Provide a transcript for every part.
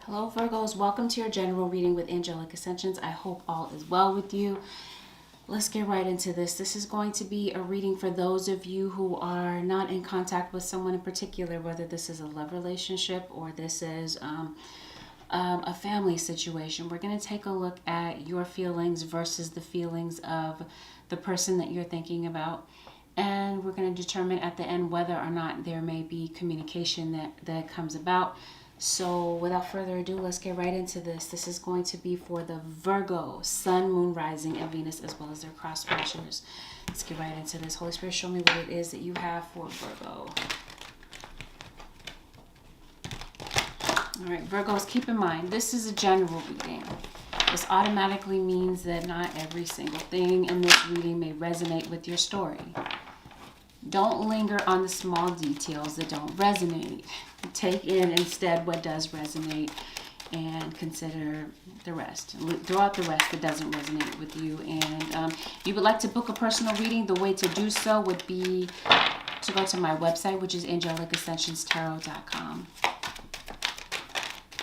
Hello Virgos, welcome to your general reading with Angelic Ascensions. I hope all is well with you. Let's get right into this. This is going to be a reading for those of you who are not in contact with someone in particular, whether this is a love relationship or this is a family situation. We're going to take a look at your feelings versus the feelings of the person that you're thinking about. And we're going to determine at the end whether or not there may be communication that comes about. So without further ado, let's get right into this. This is going to be for the Virgo, Sun, Moon, Rising, and Venus, as well as their cross watchers. Let's get right into this. Holy Spirit, show me what it is that you have for Virgo. All right, Virgos, keep in mind, this is a general reading. This automatically means that not every single thing in this reading may resonate with your story. Don't linger on the small details that don't resonate. Take in instead what does resonate and consider the rest. Throw out the rest that doesn't resonate with you. And if you would like to book a personal reading, the way to do so would be to go to my website, which is angelicascensionstarot.com.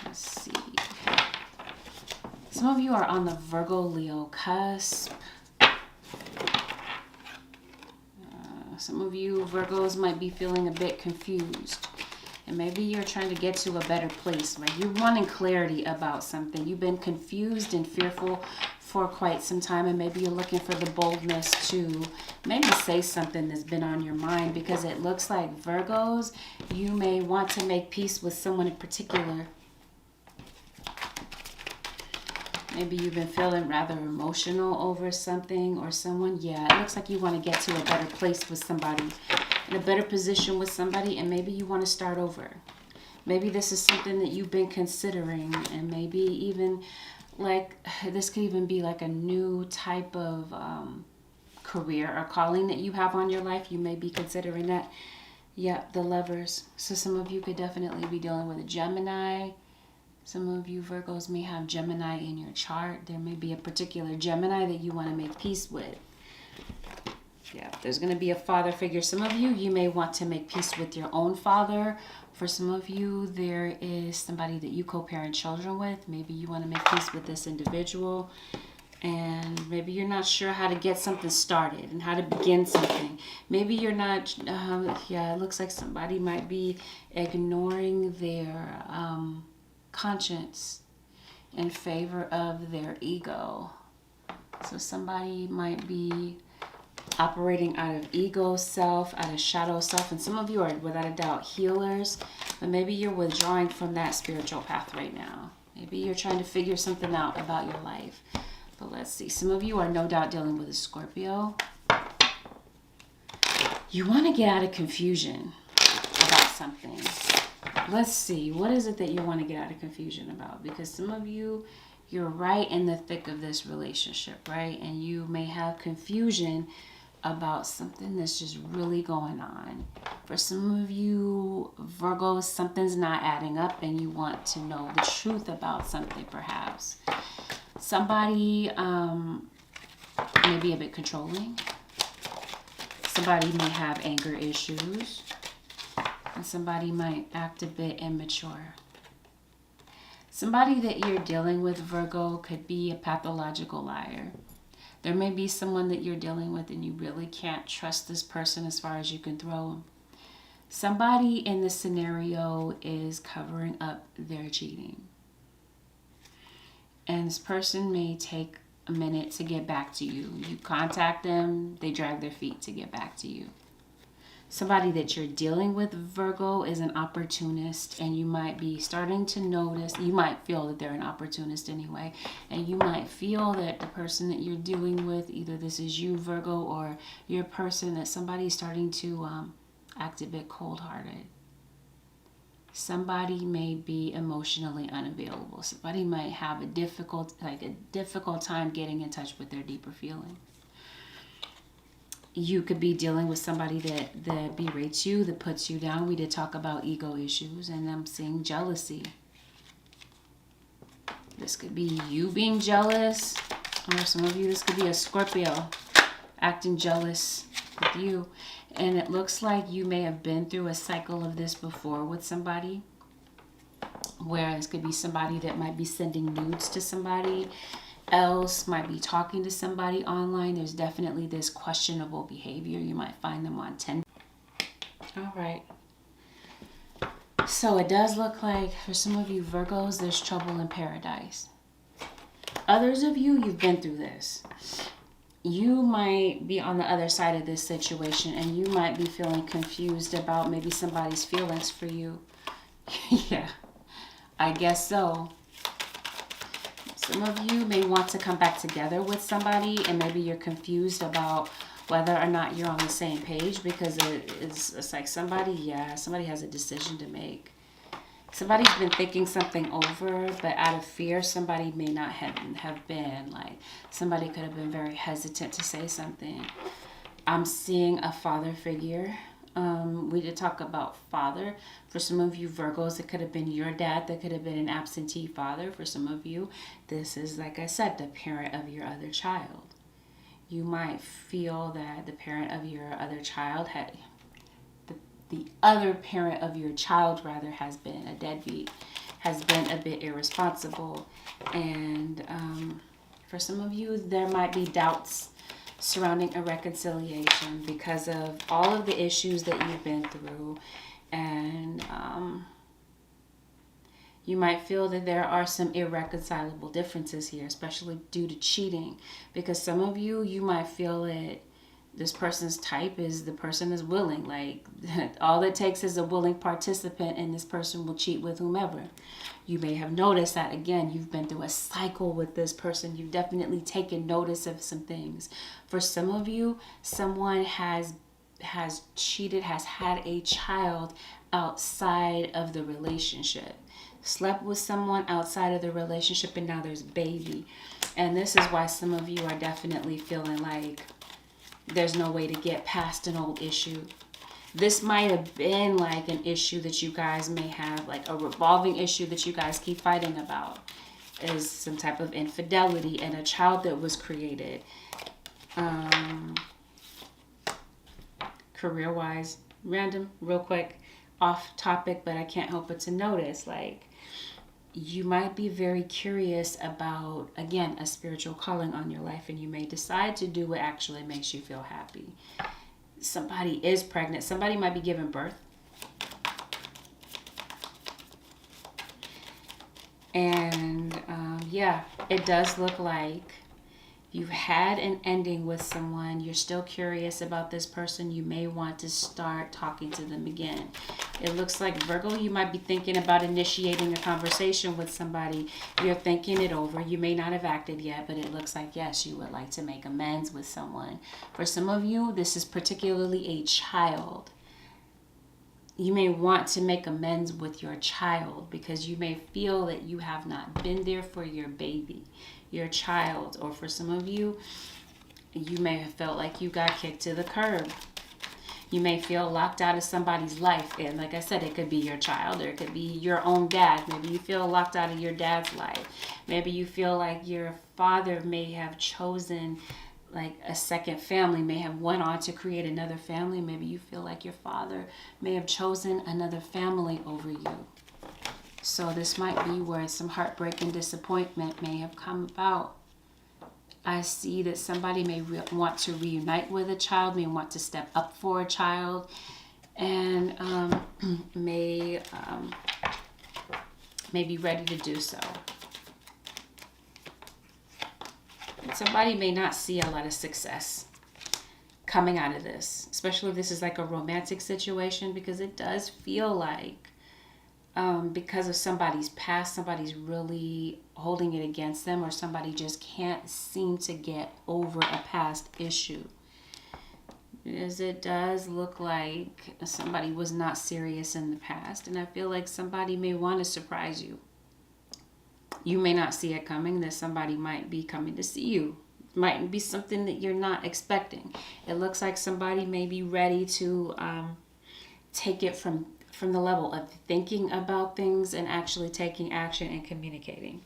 Let's see. Some of you are on the Virgo-Leo cusp. Some of you Virgos might be feeling a bit confused. And maybe you're trying to get to a better place, right? You're wanting clarity about something. You've been confused and fearful for quite some time. And maybe you're looking for the boldness to maybe say something that's been on your mind. Because it looks like Virgos, you may want to make peace with someone in particular. Maybe you've been feeling rather emotional over something or someone. Yeah, it looks like you want to get to a better place with somebody, in a better position with somebody, and maybe you want to start over. Maybe this is something that you've been considering, and maybe even like this could even be like a new type of career or calling that you have on your life. You may be considering that. Yeah, the Lovers. So some of you could definitely be dealing with a Gemini. Some of you Virgos may have Gemini in your chart. There may be a particular Gemini that you want to make peace with. Yeah, there's going to be a father figure. Some of you may want to make peace with your own father. For some of you, there is somebody that you co-parent children with. Maybe you want to make peace with this individual. And maybe you're not sure how to get something started and how to begin something. Maybe you're not, it looks like somebody might be ignoring their conscience in favor of their ego. So somebody might be operating out of ego self, out of shadow self, and some of you are without a doubt healers, but maybe you're withdrawing from that spiritual path right now. Maybe you're trying to figure something out about your life. But let's see, some of you are no doubt dealing with a Scorpio. You want to get out of confusion about something. Let's see, what is it that you want to get out of confusion about? Because some of you, you're right in the thick of this relationship, right? And you may have confusion about something that's just really going on. For some of you Virgos, something's not adding up and you want to know the truth about something perhaps. Somebody may be a bit controlling. Somebody may have anger issues. And somebody might act a bit immature. Somebody that you're dealing with, Virgo, could be a pathological liar. There may be someone that you're dealing with and you really can't trust this person as far as you can throw them. Somebody in this scenario is covering up their cheating. And this person may take a minute to get back to you. You contact them, they drag their feet to get back to you. Somebody that you're dealing with, Virgo, is an opportunist, and you might be starting to notice, you might feel that they're an opportunist anyway, and you might feel that the person that you're dealing with, either this is you, Virgo, or your person, that somebody's starting to act a bit cold-hearted. Somebody may be emotionally unavailable. Somebody might have a difficult time getting in touch with their deeper feeling. You could be dealing with somebody that berates you, that puts you down. We did talk about ego issues, and I'm seeing jealousy. This could be you being jealous, or some of you, this could be a Scorpio acting jealous with you. And it looks like you may have been through a cycle of this before with somebody. where this could be somebody that might be sending nudes to somebody else, might be talking to somebody online. There's definitely this questionable behavior. You might find them on Tinder. All right. So it does look like for some of you Virgos, there's trouble in paradise. Others of you, you've been through this. You might be on the other side of this situation and you might be feeling confused about maybe somebody's feelings for you. Yeah, I guess so. Some of you may want to come back together with somebody and maybe you're confused about whether or not you're on the same page, because it's like somebody has a decision to make. Somebody's been thinking something over, but out of fear, somebody may not have been. Like, somebody could have been very hesitant to say something. I'm seeing a father figure. We did talk about father. For some of you Virgos, it could have been your dad. That could have been an absentee father. For some of you, this is, like I said, the parent of your other child. You might feel that the parent of your other child the other parent of your child rather has been a deadbeat, has been a bit irresponsible. And for some of you, there might be doubts surrounding a reconciliation because of all of the issues that you've been through. And you might feel that there are some irreconcilable differences here, especially due to cheating. Because some of you, you might feel that this person's type is the person is willing. Like, all it takes is a willing participant and this person will cheat with whomever. You may have noticed that, again, you've been through a cycle with this person. You've definitely taken notice of some things. For some of you, someone has cheated, has had a child outside of the relationship. Slept with someone outside of the relationship and now there's a baby. And this is why some of you are definitely feeling like there's no way to get past an old issue. This might have been like an issue that you guys may have, like a revolving issue that you guys keep fighting about, is some type of infidelity and a child that was created. Career-wise, random, real quick, off topic, but I can't help but to notice, like, you might be very curious about, again, a spiritual calling on your life, and you may decide to do what actually makes you feel happy. Somebody is pregnant. Somebody might be giving birth. And yeah, it does look like you've had an ending with someone. You're still curious about this person. You may want to start talking to them again. It looks like, Virgo, you might be thinking about initiating a conversation with somebody. You're thinking it over. You may not have acted yet, but it looks like, yes, you would like to make amends with someone. For some of you, this is particularly a child. You may want to make amends with your child because you may feel that you have not been there for your baby, your child. Or for some of you, you may have felt like you got kicked to the curb. You may feel locked out of somebody's life. And like I said, it could be your child or it could be your own dad. Maybe you feel locked out of your dad's life. Maybe you feel like your father may have chosen like a second family, may have went on to create another family. Maybe you feel like your father may have chosen another family over you. So this might be where some heartbreak and disappointment may have come about. I see that somebody may want to reunite with a child, may want to step up for a child, and may be ready to do so. Somebody may not see a lot of success coming out of this, especially if this is like a romantic situation, because it does feel like because of somebody's past, somebody's really holding it against them, or somebody just can't seem to get over a past issue. As it does look like somebody was not serious in the past, and I feel like somebody may want to surprise you. You may not see it coming, that somebody might be coming to see you. It might be something that you're not expecting. It looks like somebody may be ready to take it from the level of thinking about things and actually taking action and communicating.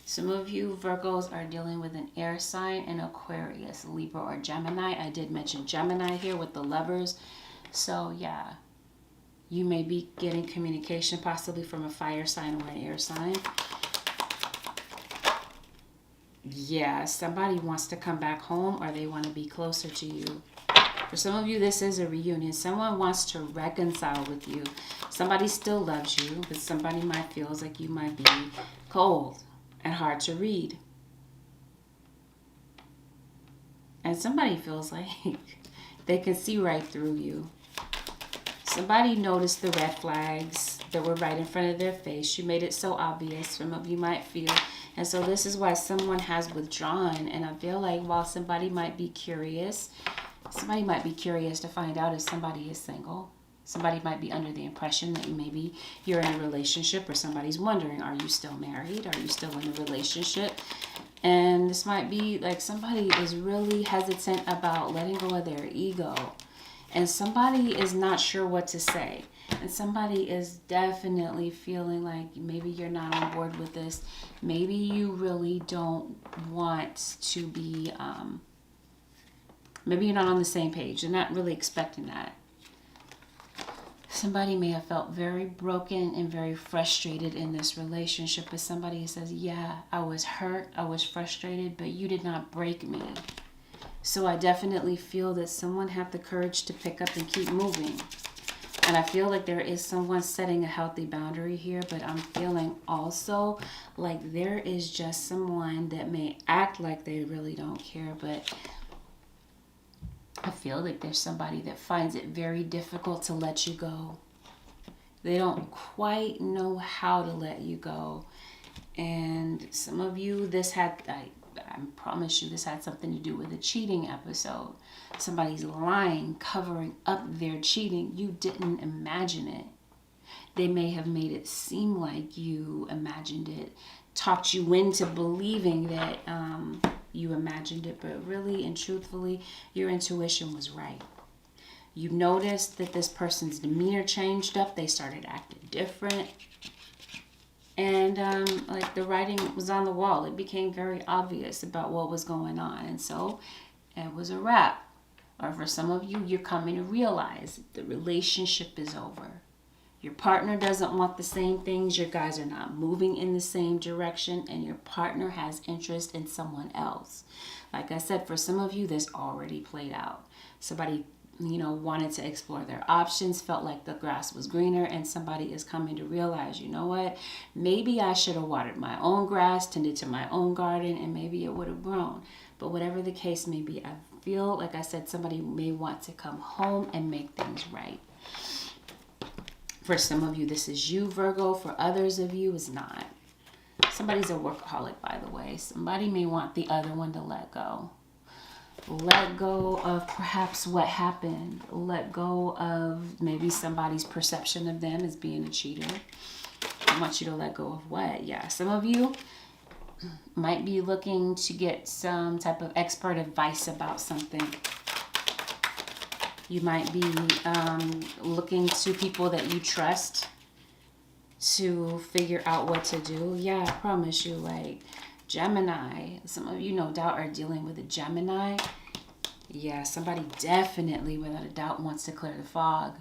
Some of you Virgos are dealing with an air sign, an Aquarius, Libra, or Gemini. I did mention Gemini here with the Lovers. So yeah, You may be getting communication possibly from a fire sign or an air sign. Yeah, somebody wants to come back home or they want to be closer to you. For some of you, this is a reunion. Someone wants to reconcile with you. Somebody still loves you, but somebody might feel like you might be cold and hard to read. And somebody feels like they can see right through you. Somebody noticed the red flags that were right in front of their face. You made it so obvious. Some of you might feel. And so this is why someone has withdrawn. And I feel like while somebody might be curious to find out if somebody is single. Somebody might be under the impression that maybe you're in a relationship, or somebody's wondering, are you still married? Are you still in a relationship? And this might be like somebody is really hesitant about letting go of their ego. And somebody is not sure what to say. And somebody is definitely feeling like maybe you're not on board with this. Maybe you really don't want to be, maybe you're not on the same page. You're not really expecting that. Somebody may have felt very broken and very frustrated in this relationship. But somebody says, yeah, I was hurt, I was frustrated, but you did not break me. So I definitely feel that someone had the courage to pick up and keep moving. And I feel like there is someone setting a healthy boundary here, but I'm feeling also like there is just someone that may act like they really don't care, but I feel like there's somebody that finds it very difficult to let you go. They don't quite know how to let you go. And some of you, I promise you, this had something to do with a cheating episode. Somebody's lying, covering up their cheating. You didn't imagine it. They may have made it seem like you imagined it, talked you into believing that you imagined it, but really and truthfully, your intuition was right. You noticed that this person's demeanor changed up. They started acting different. And like the writing was on the wall. It became very obvious about what was going on. And so it was a wrap. Or for some of you, you're coming to realize the relationship is over. Your partner doesn't want the same things. Your guys are not moving in the same direction. And your partner has interest in someone else. Like I said, for some of you, this already played out. Somebody, wanted to explore their options, felt like the grass was greener, and somebody is coming to realize, you know what? Maybe I should have watered my own grass, tended to my own garden, and maybe it would have grown. But whatever the case may be, I feel, like I said, somebody may want to come home and make things right. For some of you, this is you, Virgo. For others of you, it's not. Somebody's a workaholic, by the way. Somebody may want the other one to let go. Let go of perhaps what happened. Let go of maybe somebody's perception of them as being a cheater. I want you to let go of what? Yeah, some of you might be looking to get some type of expert advice about something. You might be looking to people that you trust to figure out what to do. Yeah, I promise you, like Gemini. Some of you, no doubt, are dealing with a Gemini. Yeah, somebody definitely, without a doubt, wants to clear the fog.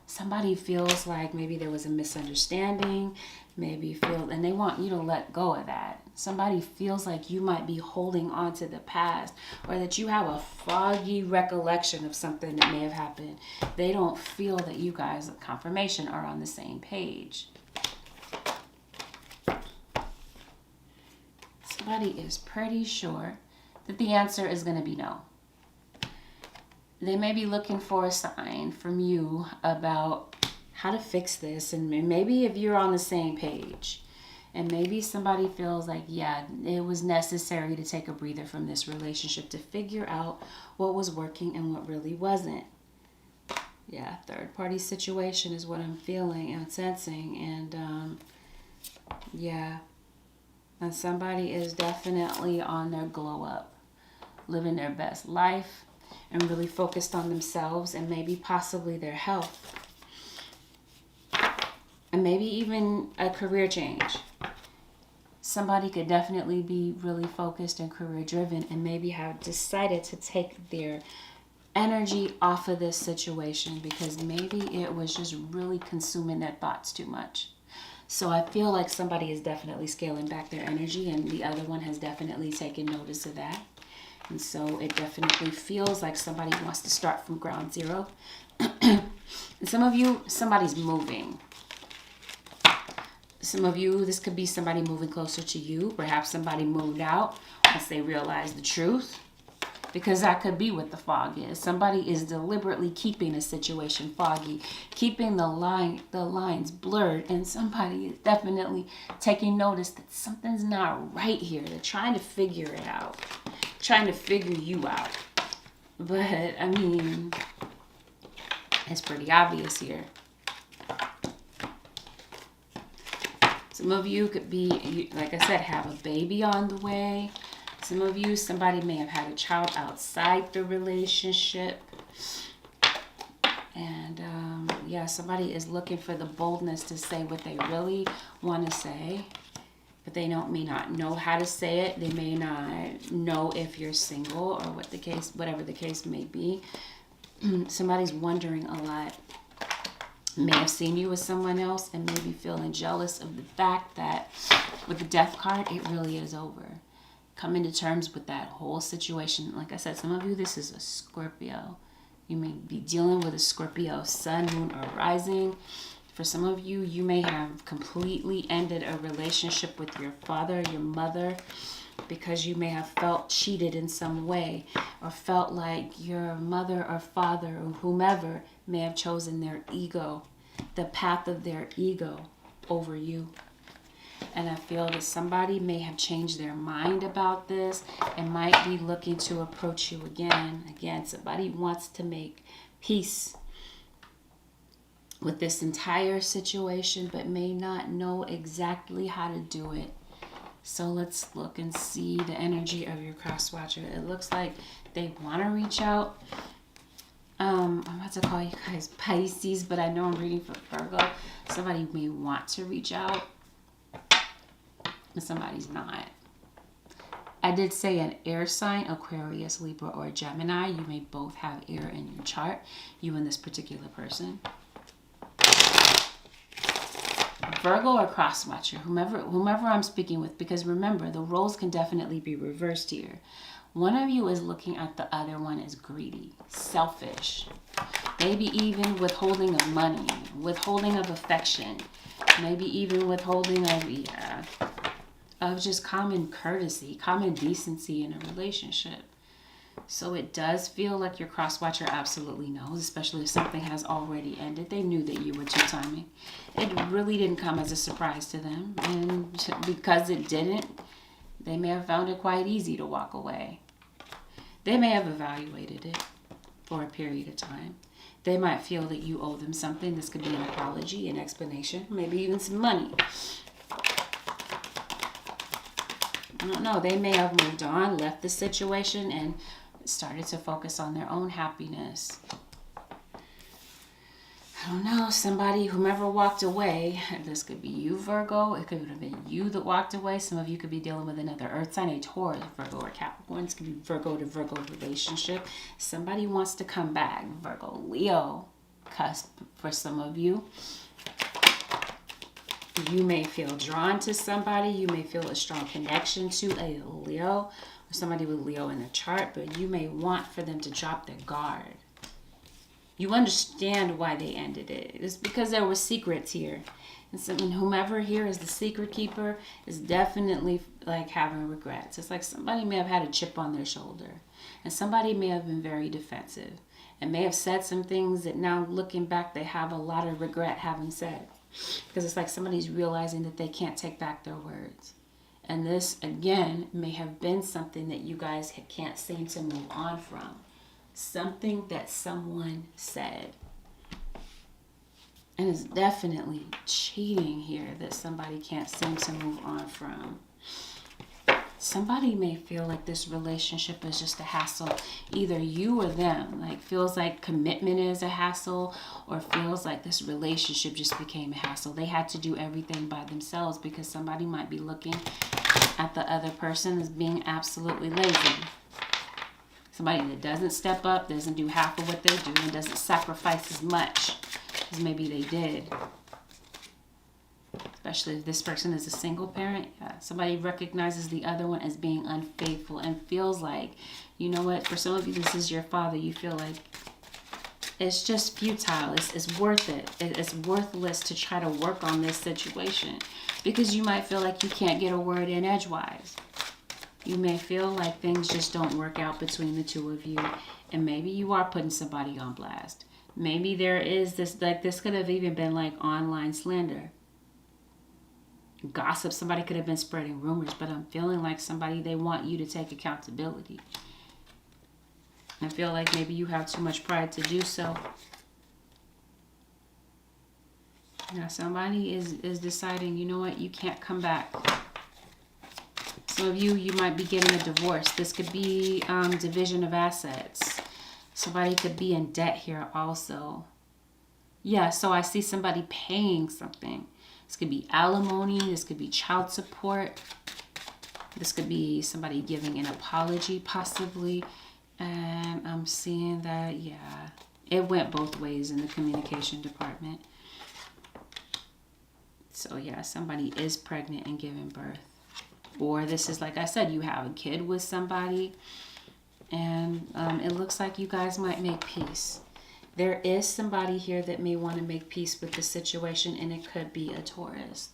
Somebody feels like maybe there was a misunderstanding, and they want you to let go of that. Somebody feels like you might be holding on to the past, or that you have a foggy recollection of something that may have happened. They don't feel that you guys, confirmation, are on the same page. Somebody is pretty sure that the answer is going to be no. They may be looking for a sign from you about how to fix this, and maybe if you're on the same page. And maybe somebody feels like, yeah, it was necessary to take a breather from this relationship to figure out what was working and what really wasn't. Yeah, third party situation is what I'm feeling and sensing. And yeah. And somebody is definitely on their glow up, living their best life, and really focused on themselves and maybe possibly their health. And maybe even a career change. Somebody could definitely be really focused and career driven and maybe have decided to take their energy off of this situation, because maybe it was just really consuming their thoughts too much. So I feel like somebody is definitely scaling back their energy, and the other one has definitely taken notice of that. And so it definitely feels like somebody wants to start from ground zero. And some of you, somebody's moving. Some of you, this could be somebody moving closer to you. Perhaps somebody moved out once they realized the truth. Because that could be what the fog is. Somebody is deliberately keeping a situation foggy, keeping the lines blurred, and somebody is definitely taking notice that something's not right here. They're trying to figure it out, trying to figure you out. But I mean, it's pretty obvious here. Some of you could be, like I said, have a baby on the way. Some of you, somebody may have had a child outside the relationship. And yeah, somebody is looking for the boldness to say what they really want to say. But they may not know how to say it. They may not know if you're single or whatever the case may be. Somebody's wondering a lot. May have seen you with someone else and maybe feeling jealous of the fact that with the Death card, it really is over. Coming to terms with that whole situation. Like I said, some of you, this is a Scorpio. You may be dealing with a Scorpio sun, moon, or rising. For some of you, you may have completely ended a relationship with your father, your mother, because you may have felt cheated in some way, or felt like your mother or father or whomever may have chosen their ego, the path of their ego over you. And I feel that somebody may have changed their mind about this and might be looking to approach you again. Again, somebody wants to make peace with this entire situation, but may not know exactly how to do it. So let's look and see the energy of your cross watcher. It looks like they want to reach out. I'm about to call you guys Pisces, but I know I'm reading for Virgo. Somebody may want to reach out, but somebody's not. I did say an air sign, Aquarius, Libra, or Gemini. You may both have air in your chart, you and this particular person. Virgo or cross watcher, whomever I'm speaking with, because remember, the roles can definitely be reversed here. One of you is looking at the other one as greedy, selfish, maybe even withholding of money, withholding of affection, maybe even withholding of just common courtesy, common decency in a relationship. So it does feel like your cross-watcher absolutely knows, especially if something has already ended. They knew that you were two-timing. It really didn't come as a surprise to them. And because it didn't, they may have found it quite easy to walk away. They may have evaluated it for a period of time. They might feel that you owe them something. This could be an apology, an explanation, maybe even some money. I don't know. They may have moved on, left the situation, and started to focus on their own happiness. I don't know. Somebody, whomever walked away, this could be you, Virgo. It could have been you that walked away. Some of you could be dealing with another earth sign, a Taurus, Virgo, or Capricorn. This could be Virgo to Virgo relationship. Somebody wants to come back. Virgo, Leo, cusp for some of you. You may feel drawn to somebody. You may feel a strong connection to a Leo or somebody with Leo in the chart, but you may want for them to drop their guard. You understand why they ended it. It's because there were secrets here. And so whomever here is the secret keeper is definitely like having regrets. It's like somebody may have had a chip on their shoulder. And somebody may have been very defensive and may have said some things that now looking back, they have a lot of regret having said. Because it's like somebody's realizing that they can't take back their words. And this, again, may have been something that you guys can't seem to move on from. Something that someone said. And it's definitely cheating here that somebody can't seem to move on from. Somebody may feel like this relationship is just a hassle. Either you or them. Like feels like commitment is a hassle, or feels like this relationship just became a hassle. They had to do everything by themselves because somebody might be looking at the other person as being absolutely lazy. Somebody that doesn't step up, doesn't do half of what they're doing, doesn't sacrifice as much as maybe they did. Especially if this person is a single parent. Yeah. Somebody recognizes the other one as being unfaithful and feels like, you know what, for some of you, this is your father. You feel like it's just futile. It's worth it. It's worthless to try to work on this situation because you might feel like you can't get a word in edgewise. You may feel like things just don't work out between the two of you, and maybe you are putting somebody on blast. Maybe there is this, like this could have even been like online slander. Gossip, somebody could have been spreading rumors, but I'm feeling like somebody, they want you to take accountability. I feel like maybe you have too much pride to do so. Now somebody is deciding, you know what, you can't come back. Some of you, you might be getting a divorce. This could be division of assets. Somebody could be in debt here also. Yeah, so I see somebody paying something. This could be alimony. This could be child support. This could be somebody giving an apology possibly. And I'm seeing that, yeah, it went both ways in the communication department. So yeah, somebody is pregnant and giving birth. Or this is, like I said, you have a kid with somebody. And it looks like you guys might make peace. There is somebody here that may want to make peace with the situation, and it could be a Taurus.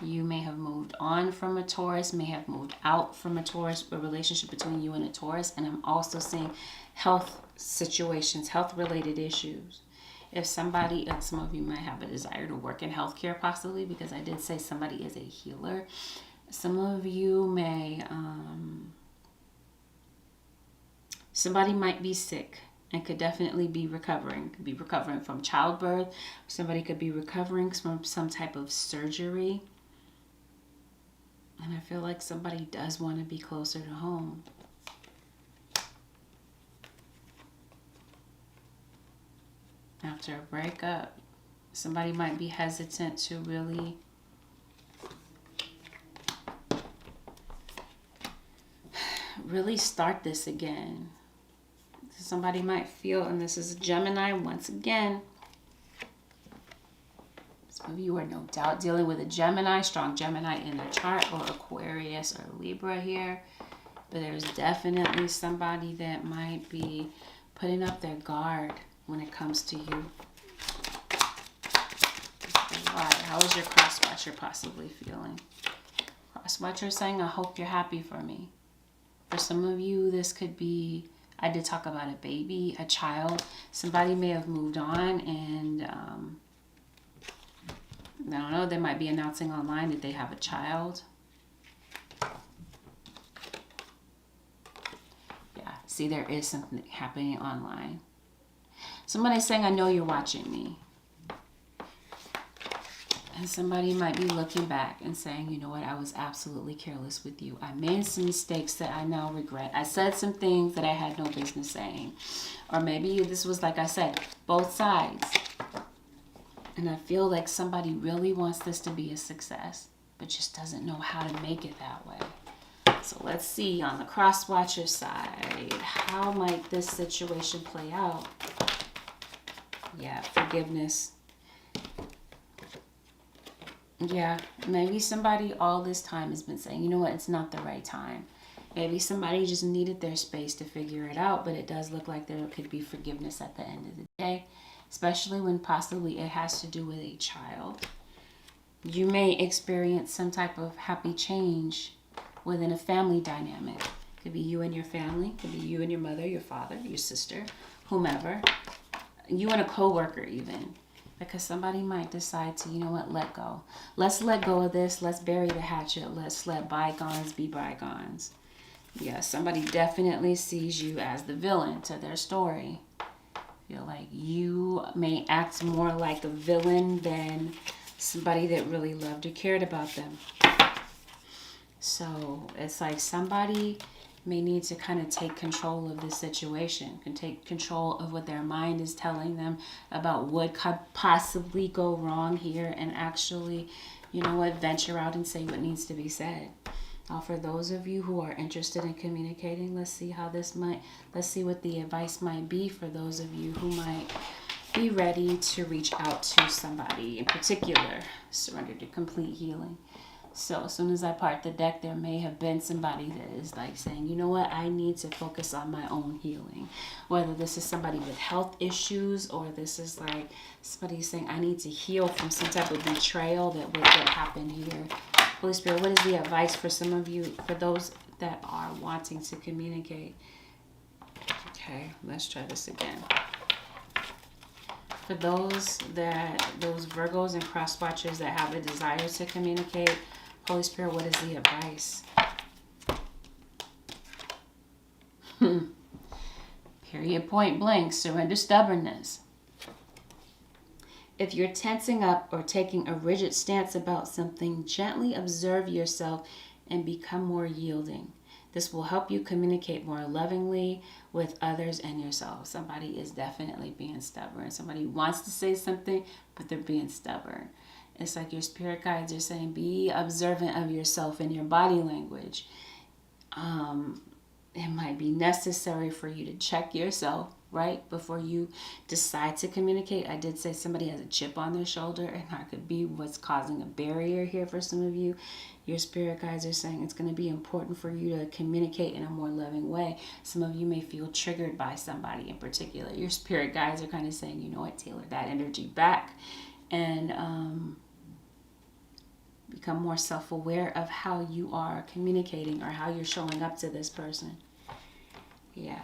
You may have moved on from a Taurus, may have moved out from a Taurus, a relationship between you and a Taurus. And I'm also seeing health situations, health-related issues. If somebody, some of you might have a desire to work in healthcare possibly, because I did say somebody is a healer. Some of you may, somebody might be sick and could definitely be recovering. Could be recovering from childbirth. Somebody could be recovering from some type of surgery. And I feel like somebody does want to be closer to home. After a breakup, somebody might be hesitant to really start this again. Somebody might feel, and this is a Gemini once again. Some of you are no doubt dealing with a Gemini, strong Gemini in their chart, or Aquarius or Libra here. But there's definitely somebody that might be putting up their guard when it comes to you. Why? How is your cross-watcher possibly feeling? Cross-watcher saying, I hope you're happy for me. For some of you, this could be, I did talk about a baby, a child. Somebody may have moved on and, I don't know, they might be announcing online that they have a child. Yeah, see, there is something happening online. Somebody's saying, I know you're watching me. And somebody might be looking back and saying, you know what, I was absolutely careless with you. I made some mistakes that I now regret. I said some things that I had no business saying. Or maybe this was, like I said, both sides. And I feel like somebody really wants this to be a success, but just doesn't know how to make it that way. So let's see on the cross-watcher side, how might this situation play out? Yeah, forgiveness. Yeah, maybe somebody all this time has been saying, you know what, it's not the right time. Maybe somebody just needed their space to figure it out, but it does look like there could be forgiveness at the end of the day, especially when possibly it has to do with a child. You may experience some type of happy change within a family dynamic. Could be you and your family, could be you and your mother, your father, your sister, whomever. You and a coworker even. Because somebody might decide to, you know what, let go. Let's let go of this. Let's bury the hatchet. Let's let bygones be bygones. Yeah, somebody definitely sees you as the villain to their story. Feel like you may act more like a villain than somebody that really loved or cared about them. So it's like somebody may need to kind of take control of the situation, can take control of what their mind is telling them about what could possibly go wrong here, and actually, you know what, venture out and say what needs to be said. For those of you who are interested in communicating, let's see what the advice might be for those of you who might be ready to reach out to somebody in particular. Surrender to complete healing. So as soon as I part the deck, there may have been somebody that is like saying, you know what, I need to focus on my own healing. Whether this is somebody with health issues, or this is like somebody saying, I need to heal from some type of betrayal that happened here. Holy Spirit, what is the advice for some of you, for those that are wanting to communicate? Okay, let's try this again. For those Virgos and cross watchers that have a desire to communicate, Holy Spirit, what is the advice? Period, point blank, surrender stubbornness. If you're tensing up or taking a rigid stance about something, gently observe yourself and become more yielding. This will help you communicate more lovingly with others and yourself. Somebody is definitely being stubborn. Somebody wants to say something, but they're being stubborn. It's like your spirit guides are saying, be observant of yourself and your body language. It might be necessary for you to check yourself, right, before you decide to communicate. I did say somebody has a chip on their shoulder, and that could be what's causing a barrier here for some of you. Your spirit guides are saying it's going to be important for you to communicate in a more loving way. Some of you may feel triggered by somebody in particular. Your spirit guides are kind of saying, you know what, tailor that energy back and become more self-aware of how you are communicating or how you're showing up to this person. Yeah,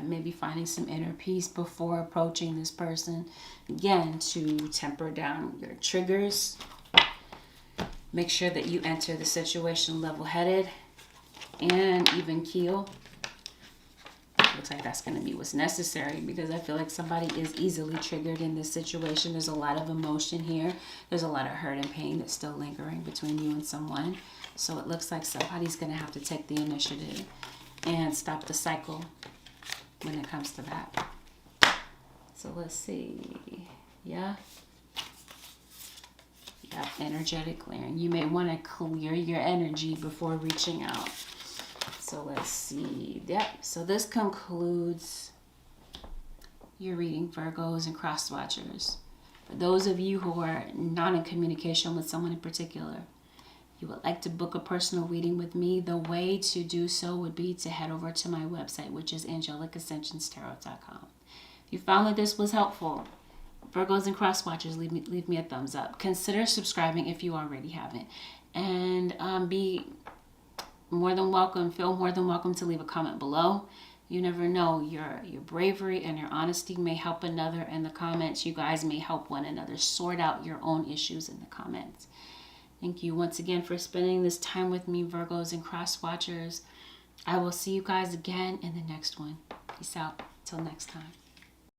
maybe finding some inner peace before approaching this person. Again, to temper down your triggers. Make sure that you enter the situation level-headed and even keel. Looks like that's going to be what's necessary, because I feel like somebody is easily triggered in this situation. There's a lot of emotion here. There's a lot of hurt and pain that's still lingering between you and someone. So it looks like somebody's going to have to take the initiative and stop the cycle when it comes to that. So let's see. Yeah, energetic clearing. You may want to clear your energy before reaching out. So let's see. Yep. So this concludes your reading, Virgos and cross watchers. For those of you who are not in communication with someone in particular, you would like to book a personal reading with me, the way to do so would be to head over to my website, which is AngelicAscensionsTarot.com. If you found that this was helpful, Virgos and cross watchers, leave me a thumbs up. Consider subscribing if you already haven't. And feel more than welcome to leave a comment below. You never know, your bravery and your honesty may help another in the comments. You guys may help one another sort out your own issues in the comments. Thank you once again for spending this time with me, Virgos and cross watchers. I will see you guys again in the next one. Peace out. Till next time.